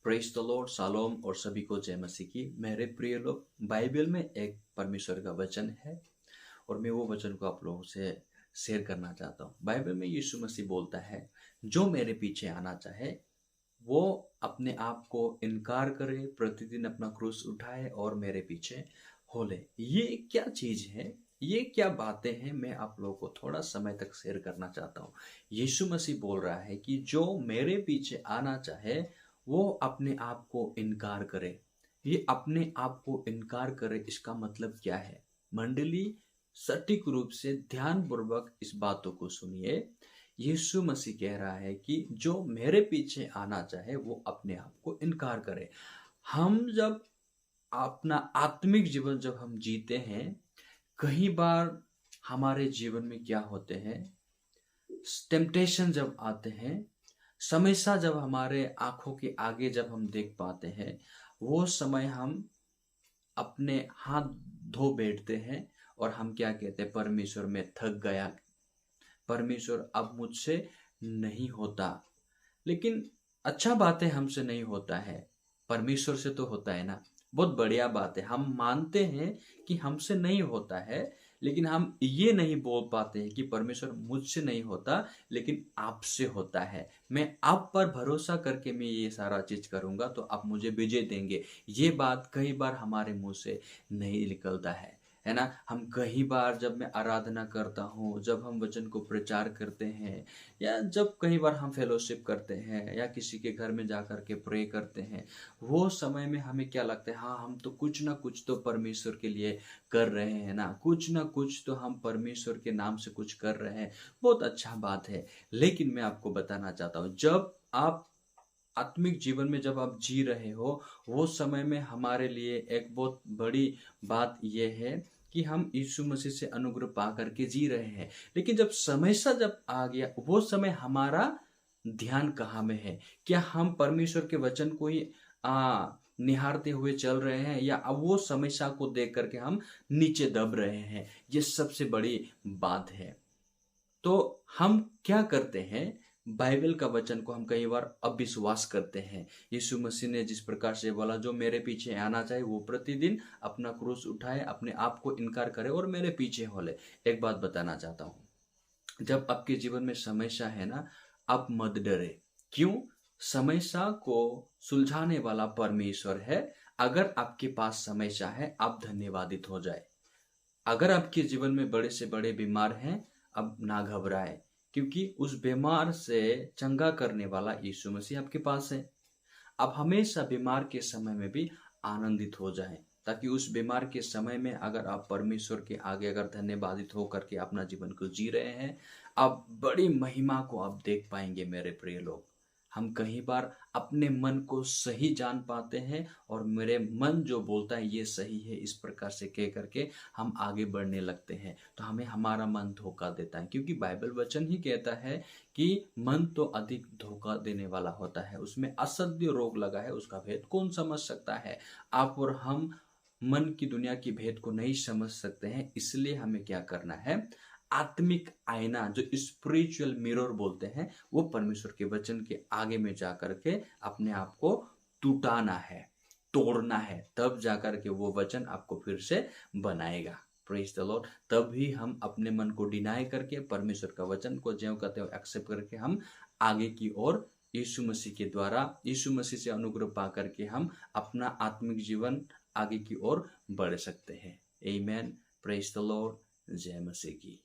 Praise the Lord, shalom और सभी को जय मसीह की। मेरे प्रिय लोग, बाइबल में एक परमेश्वर का वचन है और मैं वो वचन को आप लोगों से शेयर करना चाहता हूँ। बाइबल में यीशु मसीह बोलता है, जो मेरे पीछे आना चाहे वो अपने आप को इनकार करे, प्रतिदिन अपना क्रूस उठाए और मेरे पीछे हो ले। ये क्या चीज है, ये क्या बातें हैं, मैं आप लोगों को थोड़ा समय तक शेयर करना चाहता हूँ। यीशु मसीह बोल रहा है कि जो मेरे पीछे आना चाहे वो अपने आप को इनकार करे। ये अपने आप को इनकार करे, इसका मतलब क्या है मंडली? सटीक रूप से ध्यानपूर्वक इस बातों को सुनिए। यीशु मसीह कह रहा है कि जो मेरे पीछे आना चाहे वो अपने आप को इनकार करे। हम जब अपना आत्मिक जीवन जब हम जीते हैं, कई बार हमारे जीवन में क्या होते हैं, टेम्पटेशन जब आते हैं, समस्या जब हमारे आंखों के आगे जब हम देख पाते हैं, वो समय हम अपने हाथ धो बैठते हैं और हम क्या कहते हैं, परमेश्वर में थक गया, परमेश्वर अब मुझसे नहीं होता। लेकिन अच्छा बात है, हमसे नहीं होता है, परमेश्वर से तो होता है ना। बहुत बढ़िया बात है। हम मानते हैं कि हमसे नहीं होता है, लेकिन हम ये नहीं बोल पाते हैं कि परमेश्वर मुझसे नहीं होता लेकिन आपसे होता है। मैं आप पर भरोसा करके मैं ये सारा चीज करूंगा तो आप मुझे विजय देंगे। ये बात कई बार हमारे मुंह से नहीं निकलता है ना। हम कई बार जब मैं आराधना करता हूँ, जब हम वचन को प्रचार करते हैं, या जब कई बार हम फेलोशिप करते हैं या किसी के घर में जाकर के प्रे करते हैं, वो समय में हमें क्या लगता है, हाँ हम तो कुछ ना कुछ तो परमेश्वर के लिए कर रहे हैं ना, कुछ ना कुछ तो हम परमेश्वर के नाम से कुछ कर रहे हैं। बहुत अच्छा बात है। लेकिन मैं आपको बताना चाहता हूँ, जब आप आत्मिक जीवन में जब आप जी रहे हो, वो समय में हमारे लिए एक बहुत बड़ी बात यह है कि हम यीशु मसीह से अनुग्रह पा करके जी रहे हैं। लेकिन जब समस्या जब आ गया, वो समय हमारा ध्यान कहाँ में है? क्या हम परमेश्वर के वचन को ही निहारते हुए चल रहे हैं, या अब वो समस्या को देख करके हम नीचे दब रहे हैं? ये सबसे बड़ी बात है। तो हम क्या करते हैं, बाइबल का वचन को हम कई बार अविश्वास करते हैं। यीशु मसीह ने जिस प्रकार से बोला, जो मेरे पीछे आना चाहे वो प्रतिदिन अपना क्रूस उठाए, अपने आप को इनकार करे और मेरे पीछे हो ले। एक बात बताना चाहता हूँ, जब आपके जीवन में समस्या है ना, आप मत डरे। क्यों? समस्या को सुलझाने वाला परमेश्वर है। अगर आपके पास समस्या है, आप धन्यवादित हो जाए। अगर आपके जीवन में बड़े से बड़े बीमार हैं, अब ना घबराए, क्योंकि उस बीमार से चंगा करने वाला यीशु मसीह आपके पास है। आप हमेशा बीमार के समय में भी आनंदित हो जाएं, ताकि उस बीमार के समय में अगर आप परमेश्वर के आगे अगर धन्यवादित होकर के अपना जीवन को जी रहे हैं, आप बड़ी महिमा को आप देख पाएंगे। मेरे प्रिय लोग, हम कई बार अपने मन को सही जान पाते हैं और मेरे मन जो बोलता है ये सही है, इस प्रकार से कह करके हम आगे बढ़ने लगते हैं, तो हमें हमारा मन धोखा देता है। क्योंकि बाइबल वचन ही कहता है कि मन तो अधिक धोखा देने वाला होता है, उसमें असत्य रोग लगा है, उसका भेद कौन समझ सकता है? आप और हम मन की दुनिया की भेद को नहीं समझ सकते हैं। इसलिए हमें क्या करना है, आत्मिक आईना जो स्पिरिचुअल मिरर बोलते हैं, वो परमेश्वर के वचन के आगे में जाकर के अपने आप को टूटाना है, तोड़ना है, तब जाकर के वो वचन आपको फिर से बनाएगा। Praise the Lord. तभी हम अपने मन को डिनाई करके परमेश्वर का वचन को ज्यों कहते हो एक्सेप्ट करके हम आगे की ओर यीशु मसीह के द्वारा, यीशु मसीह से अनुग्रह पा करके हम अपना आत्मिक जीवन आगे की ओर बढ़ सकते हैं। आमेन। Praise the Lord. जय मसीह की।